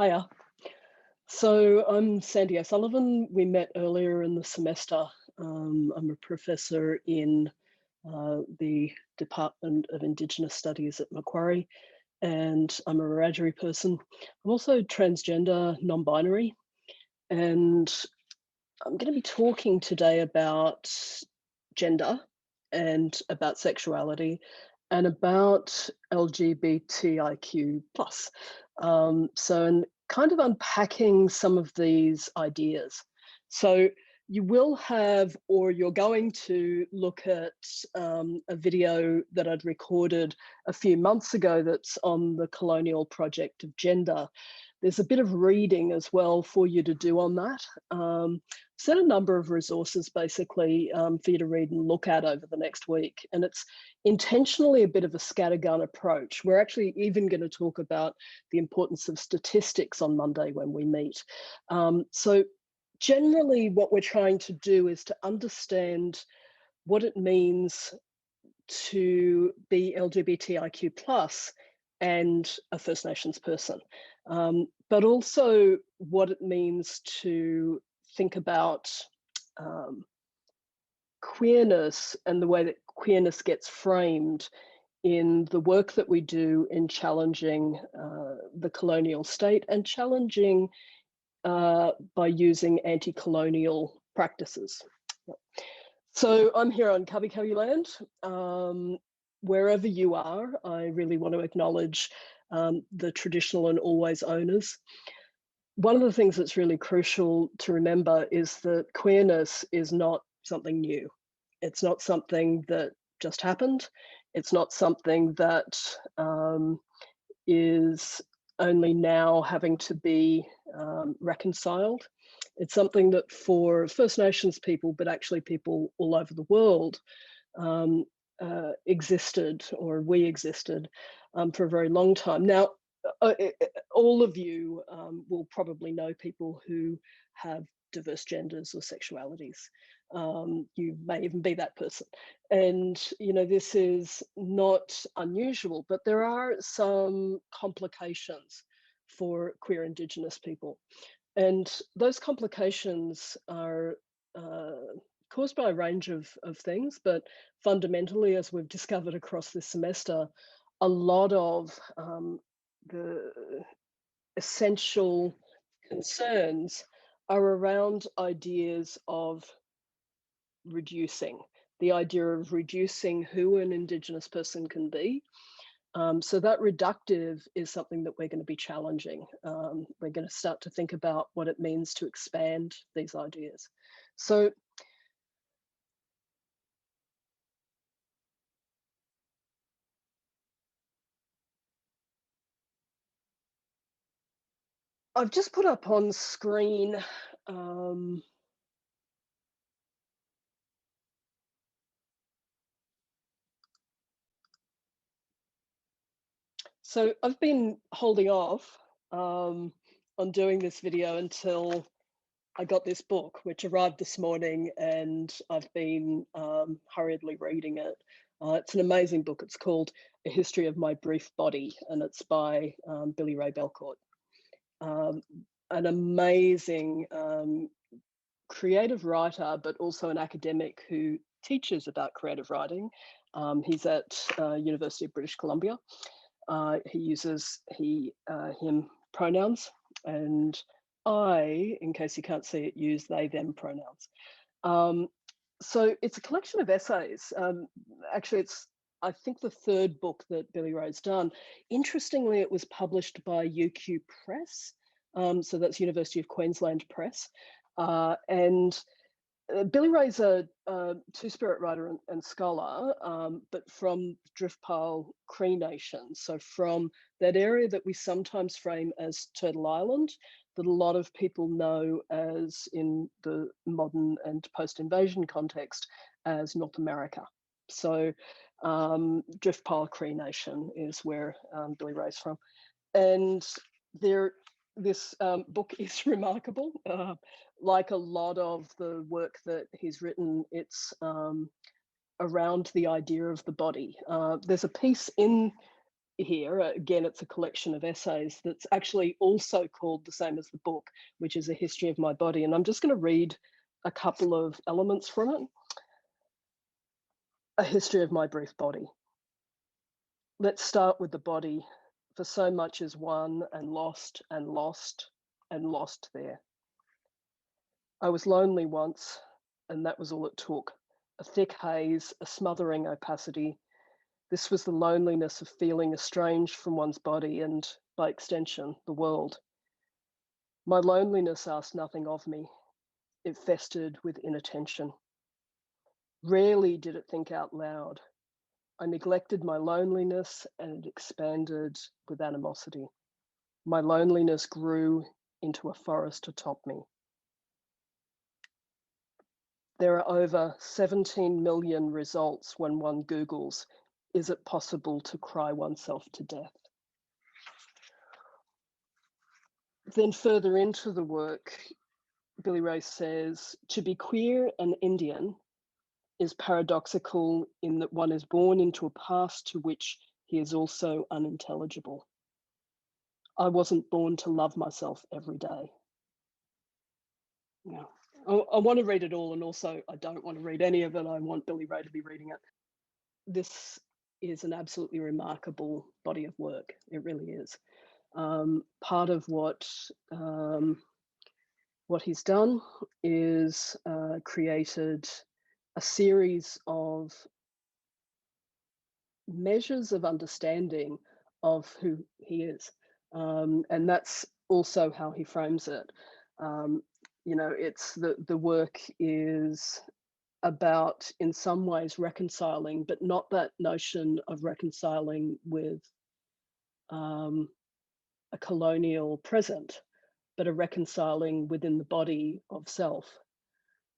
Hiya. So I'm Sandy O'Sullivan. We met earlier in the semester. I'm a professor in the Department of Indigenous Studies at Macquarie, and I'm a Wiradjuri person. I'm also transgender, non-binary, and I'm going to be talking today about gender and about sexuality and about LGBTIQ+. And kind of unpacking some of these ideas. So you will have, or you're going to look at a video that I'd recorded a few months ago that's on the colonial project of gender. There's a bit of reading as well for you to do on that. Set a number of resources basically for you to read and look at over the next week. And it's intentionally a bit of a scattergun approach. We're actually even going to talk about the importance of statistics on Monday when we meet. So generally what we're trying to do is to understand what it means to be LGBTIQ+ and a First Nations person, but also what it means to think about queerness and the way that queerness gets framed in the work that we do in challenging the colonial state and challenging by using anti-colonial practices. So I'm here on Kabi Kabi land. Wherever you are, I really want to acknowledge the traditional and always owners. One of the things that's really crucial to remember is that queerness is not something new. It's not something that just happened. It's not something that is only now having to be reconciled. It's something that for First Nations people, but actually people all over the world, existed, or we existed for a very long time. Now, all of you will probably know people who have diverse genders or sexualities. You may even be that person. And, you know, this is not unusual, but there are some complications for queer Indigenous people. And those complications are caused by a range of things, but fundamentally, as we've discovered across this semester, a lot of the essential concerns are around ideas of reducing, the idea of reducing who an Indigenous person can be. So that reductive is something that we're going to be challenging. We're going to start to think about what it means to expand these ideas. So I've just put up on screen so I've been holding off on doing this video until I got this book, which arrived this morning, and I've been hurriedly reading it. It's an amazing book. It's called A History of My Brief Body, and it's by Billy Ray Belcourt. An amazing creative writer, but also an academic who teaches about creative writing. He's at University of British Columbia. He uses him pronouns, and I, in case you can't see it, use they, them pronouns. So it's a collection of essays. Actually, it's, I think, the third book that Billy Ray's done. Interestingly, it was published by UQ Press. So that's University of Queensland Press. And Billy Ray's a two-spirit writer and scholar, but from Driftpile Cree Nation. So from that area that we sometimes frame as Turtle Island, that a lot of people know as, in the modern and post-invasion context, as North America. So Driftpile Cree Nation is where Billy Ray's from. And this book is remarkable. Like a lot of the work that he's written, it's around the idea of the body. There's a piece in here. Again, it's a collection of essays that's actually also called the same as the book, which is A History of My Body. And I'm just going to read a couple of elements from it. A history of my brief body. Let's start with the body, for so much is won and lost and lost and lost there. I was lonely once, and that was all it took. A thick haze, a smothering opacity. This was the loneliness of feeling estranged from one's body and, by extension, the world. My loneliness asked nothing of me. It festered with inattention. Rarely did it think out loud. I neglected my loneliness and it expanded with animosity. My loneliness grew into a forest atop me. There are over 17 million results when one Googles, is it possible to cry oneself to death? Then further into the work, Billy Ray says, to be queer and Indian is paradoxical in that one is born into a past to which he is also unintelligible. I wasn't born to love myself every day. Yeah. I want to read it all, and also I don't want to read any of it. I want Billy Ray to be reading it. This is an absolutely remarkable body of work. It really is. Part of what he's done is created a series of measures of understanding of who he is. And that's also how he frames it. You know, it's the work is about, in some ways, reconciling, but not that notion of reconciling with a colonial present, but a reconciling within the body of self.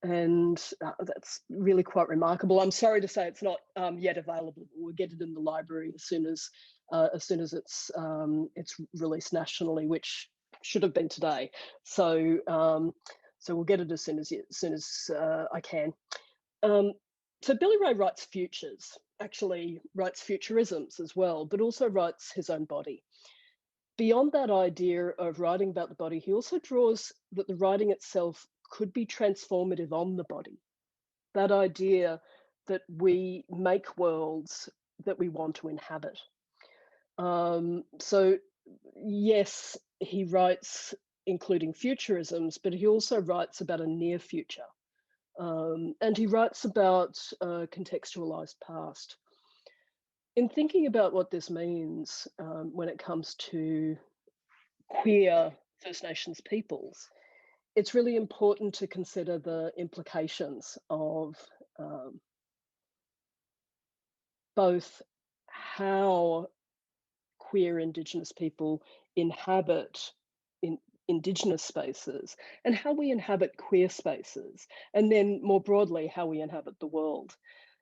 And that's really quite remarkable. I'm sorry to say it's not yet available. We'll get it in the library as soon as it's released nationally, which should have been today. So so we'll get it as soon as I can. So Billy Ray writes futures, actually writes futurisms as well, but also writes his own body. Beyond that idea of writing about the body, he also draws that the writing itself could be transformative on the body. That idea that we make worlds that we want to inhabit. So yes, he writes including futurisms, but he also writes about a near future. And he writes about a contextualized past. In thinking about what this means when it comes to queer First Nations peoples, it's really important to consider the implications of both how queer Indigenous people inhabit Indigenous spaces and how we inhabit queer spaces, and then more broadly, how we inhabit the world.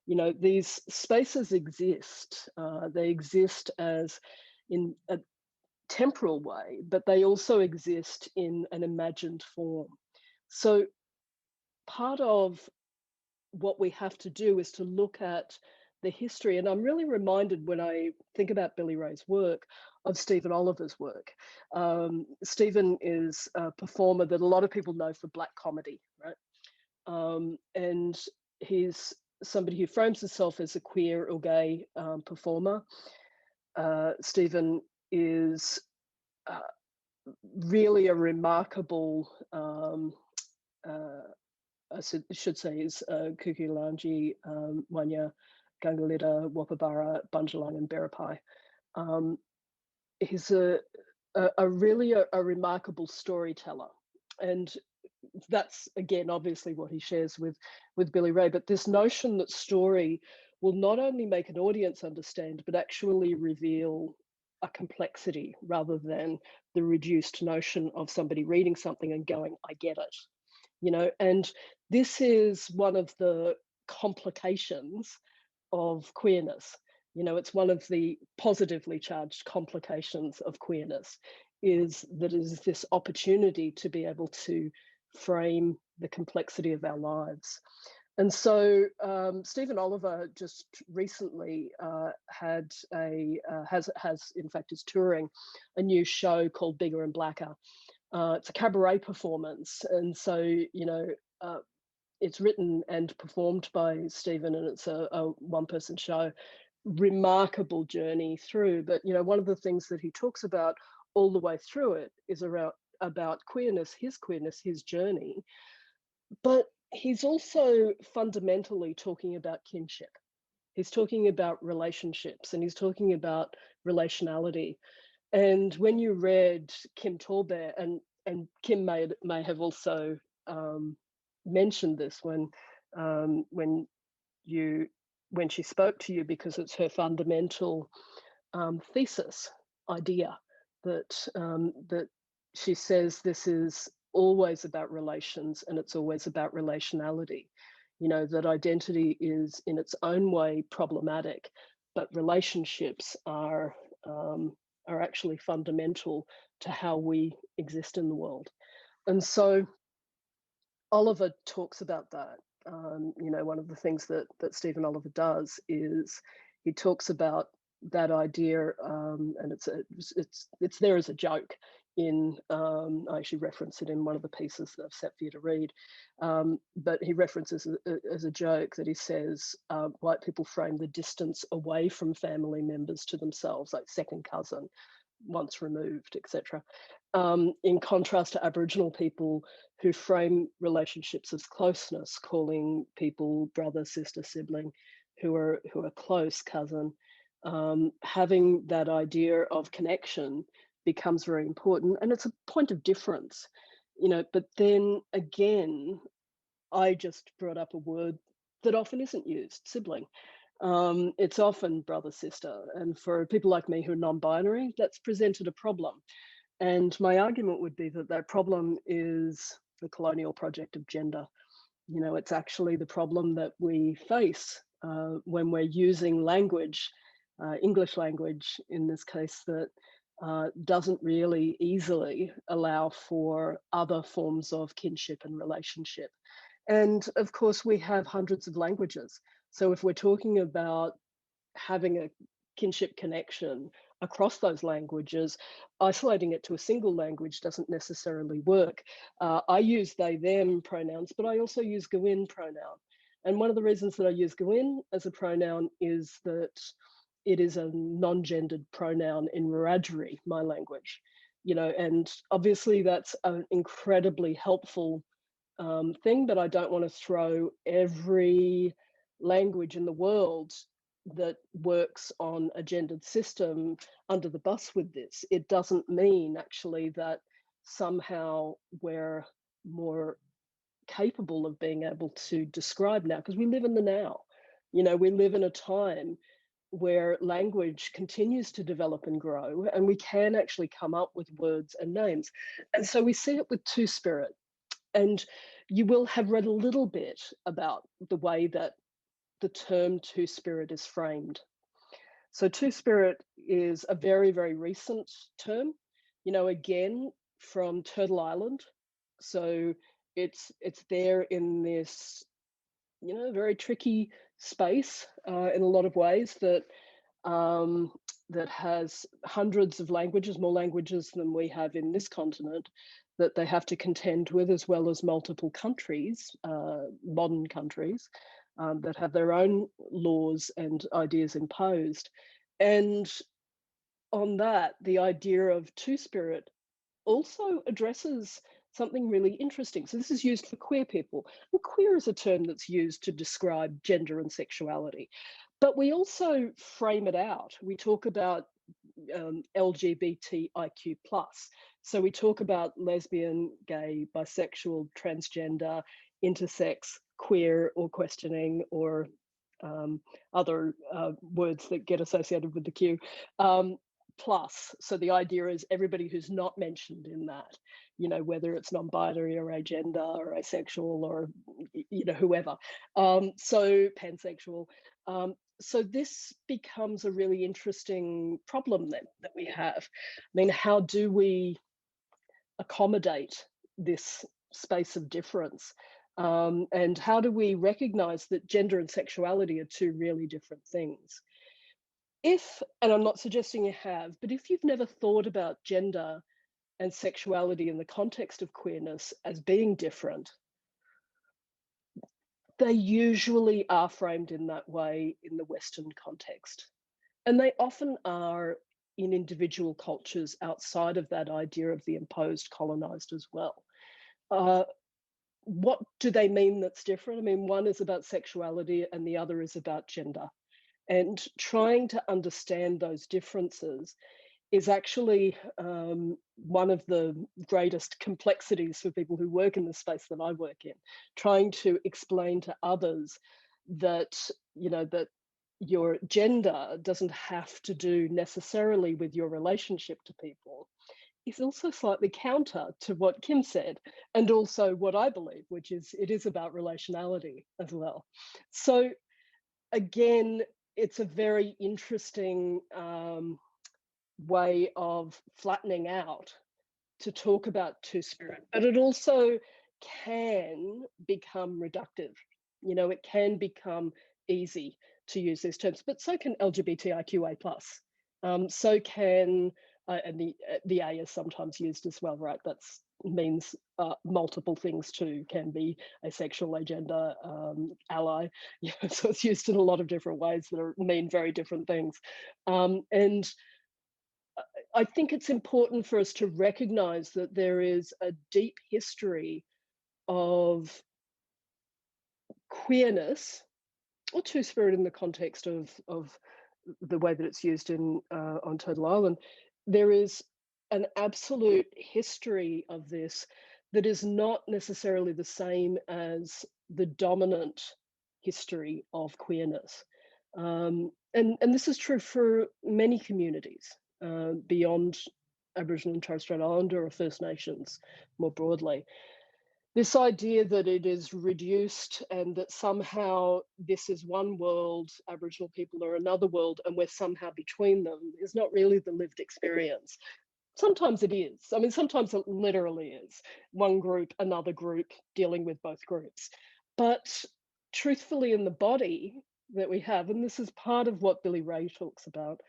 You know, these spaces exist. They exist as in a temporal way, but they also exist in an imagined form. So part of what we have to do is to look at the history. And I'm really reminded when I think about Billy Ray's work of Stephen Oliver's work. Stephen is a performer that a lot of people know for black comedy, right? And he's somebody who frames himself as a queer or gay performer. Stephen is really a remarkable I should say is Kukulanji, Wanya, Gangalida, Wapabara, Bunjalang, and Berapai. He's a really a remarkable storyteller, and that's again obviously what he shares with Billy Ray. But this notion that story will not only make an audience understand, but actually reveal a complexity rather than the reduced notion of somebody reading something and going, "I get it." You know, and this is one of the complications of queerness. You know, it's one of the positively charged complications of queerness is that it is this opportunity to be able to frame the complexity of our lives. And so Stephen Oliver just recently has in fact is touring a new show called Bigger and Blacker. It's a cabaret performance, and so uh, it's written and performed by Stephen, and it's a one-person show. Remarkable journey through, but one of the things that he talks about all the way through it is about queerness, his journey, but he's also fundamentally talking about kinship. He's talking about relationships, and he's talking about relationality. And when you read Kim Tallbear, and Kim may have also mentioned this when you when she spoke to you, because it's her fundamental thesis idea that she says this is always about relations, and it's always about relationality. That identity is in its own way problematic, but relationships are actually fundamental to how we exist in the world. And so Oliver talks about that. One of the things that Stephen Oliver does is he talks about that idea, and it's there as a joke. I actually reference it in one of the pieces that I've set for you to read, but he references as a joke that he says white people frame the distance away from family members to themselves, like second cousin, once removed, etc. In contrast to Aboriginal people who frame relationships as closeness, calling people brother, sister, sibling, who are close cousin. Having that idea of connection becomes very important, and it's a point of difference, But then again, I just brought up a word that often isn't used: sibling. It's often brother, sister, and for people like me who are non-binary, that's presented a problem. And my argument would be that that problem is the colonial project of gender. It's actually the problem that we face when we're using language, English language in this case, that doesn't really easily allow for other forms of kinship and relationship. And of course, we have hundreds of languages. So if we're talking about having a kinship connection across those languages, isolating it to a single language doesn't necessarily work. I use they, them pronouns, but I also use Gwyn pronoun. And one of the reasons that I use Gwyn as a pronoun is that it is a non-gendered pronoun in Wiradjuri, my language. And obviously that's an incredibly helpful thing, but I don't want to throw every language in the world that works on a gendered system under the bus with this. It doesn't mean actually that somehow we're more capable of being able to describe now, because we live in the now. We live in a time where language continues to develop and grow, and we can actually come up with words and names. And so we see it with Two-Spirit. And you will have read a little bit about the way that the term Two-Spirit is framed. So Two-Spirit is a very, very recent term, again, from Turtle Island. So it's there in this, very tricky space in a lot of ways that that has hundreds of languages, more languages than we have in this continent, that they have to contend with, as well as multiple countries, modern countries, that have their own laws and ideas imposed. And on that, the idea of Two-Spirit also addresses something really interesting. So this is used for queer people. And queer is a term that's used to describe gender and sexuality. But we also frame it out. We talk about LGBTIQ+. So we talk about lesbian, gay, bisexual, transgender, intersex, queer, or questioning, or other words that get associated with the Q. Plus, so the idea is everybody who's not mentioned in that, whether it's non-binary or agender or asexual or, whoever. So pansexual. So this becomes a really interesting problem then that we have. I mean, how do we accommodate this space of difference? And how do we recognize that gender and sexuality are two really different things? If, and I'm not suggesting you have, but if you've never thought about gender and sexuality in the context of queerness as being different, they usually are framed in that way in the Western context. And they often are in individual cultures outside of that idea of the imposed colonized as well. Uh, what do they mean that's different? I mean, one is about sexuality and the other is about gender. And trying to understand those differences is actually one of the greatest complexities for people who work in the space that I work in, trying to explain to others that, that your gender doesn't have to do necessarily with your relationship to people is also slightly counter to what Kim said, and also what I believe, which is it is about relationality as well. So again, it's a very interesting way of flattening out to talk about two-spirit, but it also can become reductive. It can become easy to use these terms, but so can LGBTIQA+. So can, and the A is sometimes used as well, right? That means multiple things too, can be asexual, agender, ally. So it's used in a lot of different ways that mean very different things. And I think it's important for us to recognize that there is a deep history of queerness or two spirit in the context of the way that it's used in on Turtle Island. There is an absolute history of this that is not necessarily the same as the dominant history of queerness. And this is true for many communities beyond Aboriginal and Torres Strait Islander or First Nations more broadly. This idea that it is reduced and that somehow this is one world, Aboriginal people are another world, and we're somehow between them is not really the lived experience. Sometimes it is. I mean, sometimes it literally is. One group, another group, dealing with both groups. But truthfully, in the body that we have, and this is part of what Billy Ray talks about,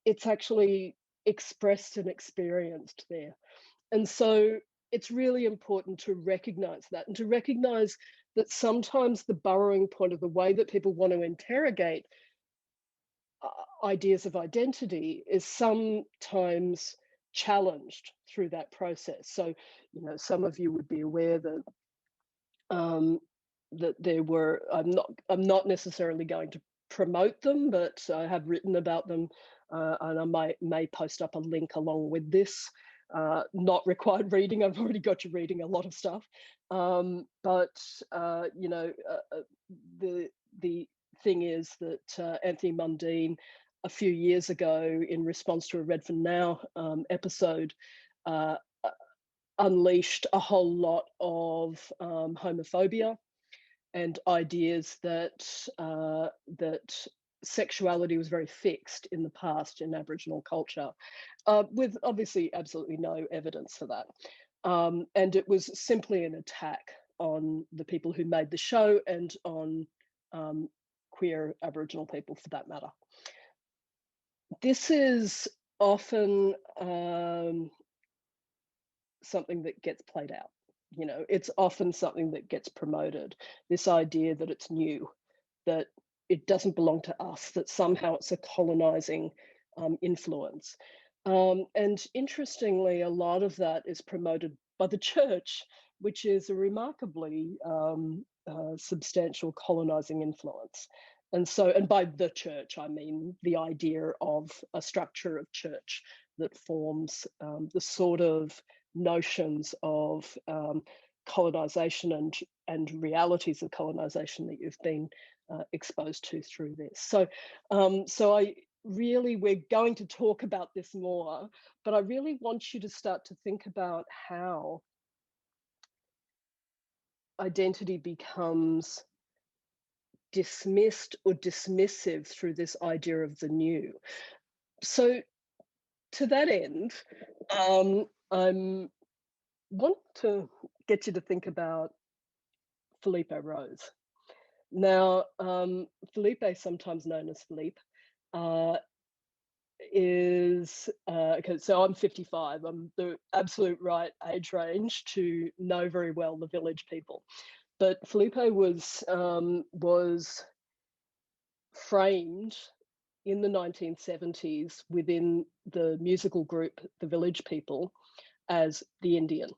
it's actually expressed and experienced there. And so it's really important to recognize that and to recognize that sometimes the burrowing point of the way that people want to interrogate ideas of identity is sometimes challenged through that process. So, some of you would be aware that that there were. I'm not necessarily going to promote them, but I have written about them, and I may post up a link along with this. Not required reading. I've already got you reading a lot of stuff, but the thing is that Anthony Mundine, a few years ago, in response to a Redfern Now episode, uh, unleashed a whole lot of homophobia and ideas that sexuality was very fixed in the past in Aboriginal culture, with obviously absolutely no evidence for that. And it was simply an attack on the people who made the show and on queer Aboriginal people for that matter. This is often something that gets played out. It's often something that gets promoted. This idea that it's new, that it doesn't belong to us, that somehow it's a colonizing influence. And interestingly, a lot of that is promoted by the church, which is a remarkably substantial colonizing influence. And by the church, I mean the idea of a structure of church that forms the sort of notions of colonization and realities of colonization that you've been exposed to through this. So we're going to talk about this more, but I really want you to start to think about how identity becomes dismissed or dismissive through this idea of the new. So to that end, I want to get you to think about Felipe Rose. Now, Felipe, sometimes known as Philippe, uh, is okay. So I'm 55. I'm the absolute right age range to know very well the village people. But Felipe was framed in the 1970s within the musical group The Village People as the Indian.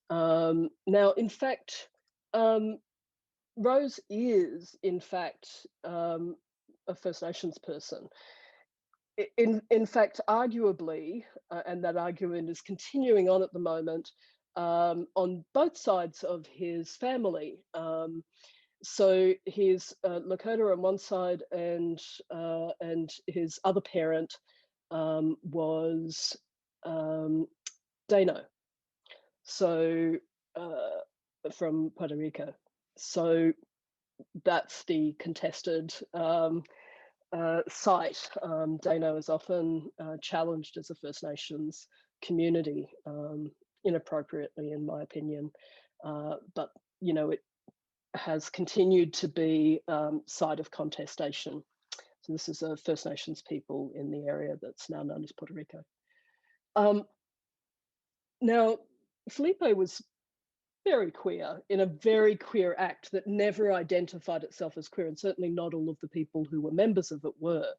Now, in fact, um, Rose is, in fact, a First Nations person. In fact, arguably, and that argument is continuing on at the moment on both sides of his family. So he's Lakota on one side, and his other parent was Dano, so from Puerto Rico. So that's the contested site. Dano is often challenged as a First Nations community, inappropriately, in my opinion. But you know, it has continued to be site of contestation. So this is a First Nations people in the area that's now known as Puerto Rico. Now, Felipe was very queer, in a very queer act that never identified itself as queer, and certainly not all of the people who were members of it were.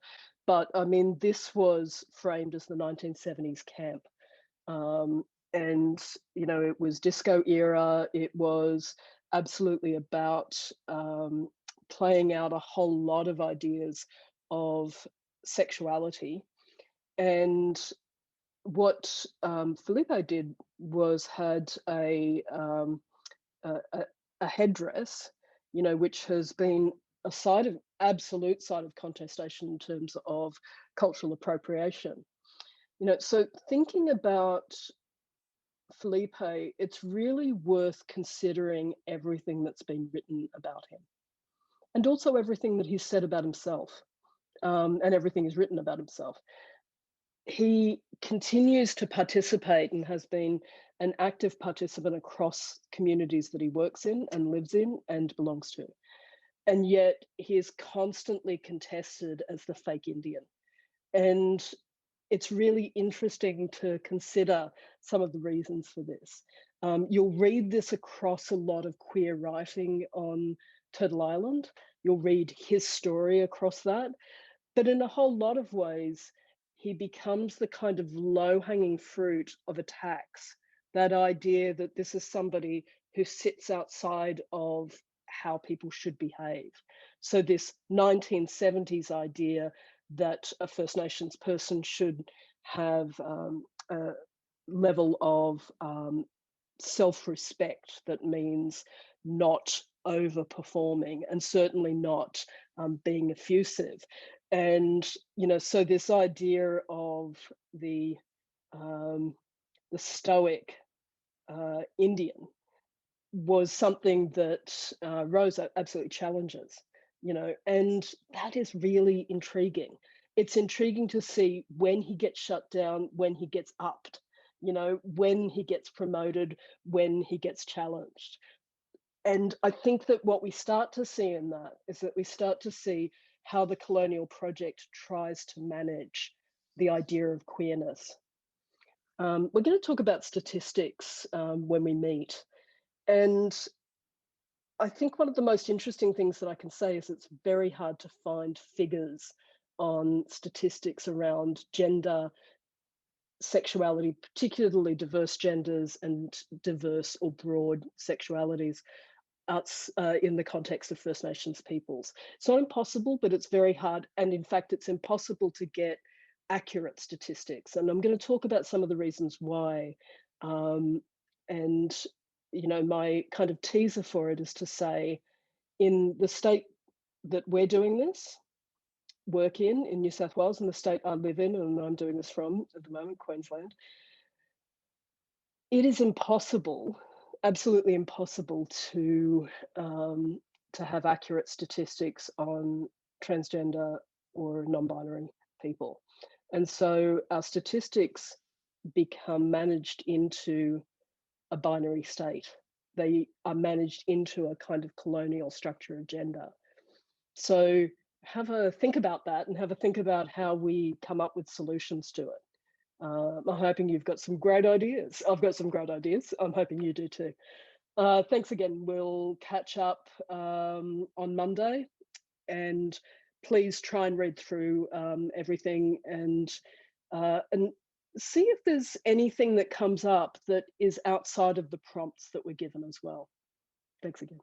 But I mean, this was framed as the 1970s camp. And, you know, it was disco era. It was absolutely about playing out a whole lot of ideas of sexuality. And what Felipe did was had a headdress, you know, which has been a side of absolute side of contestation in terms of cultural appropriation. You know, so thinking about Felipe, it's really worth considering everything that's been written about him, and also everything that he's said about himself, and everything he's written about himself. He continues to participate and has been an active participant across communities that he works in and lives in and belongs to. And yet he is constantly contested as the fake Indian. And it's really interesting to consider some of the reasons for this. You'll read this across a lot of queer writing on Turtle Island. You'll read his story across that. But in a whole lot of ways, he becomes the kind of low-hanging fruit of attacks. That idea that this is somebody who sits outside of how people should behave. So this 1970s idea that a First Nations person should have a level of self-respect that means not overperforming and certainly not being effusive. And you know, so this idea of the stoic Indian was something that Rose absolutely challenges, you know, and that is really intriguing. It's intriguing to see when he gets shut down, when he gets upped, you know, when he gets promoted, when he gets challenged. And I think that what we start to see in that is that we start to see how the colonial project tries to manage the idea of queerness. We're going to talk about statistics when we meet. And I think one of the most interesting things that I can say is it's very hard to find figures on statistics around gender, sexuality, particularly diverse genders and diverse or broad sexualities in the context of First Nations peoples. It's not impossible, but it's very hard. And in fact, it's impossible to get accurate statistics. And I'm going to talk about some of the reasons why. And, you know, my kind of teaser for it is to say, in the state that we're doing this work in New South Wales, and the state I live in and I'm doing this from at the moment, Queensland, it is impossible, absolutely impossible to have accurate statistics on transgender or non-binary people. And so our statistics become managed into a binary state. they are managed into a kind of colonial structure of gender. So have a think about that and have a think about how we come up with solutions to it. I'm hoping you've got some great ideas. I've got some great ideas. I'm hoping you do too. Thanks again. We'll catch up on Monday, and please try and read through everything and see if there's anything that comes up that is outside of the prompts that we're given as well. Thanks again.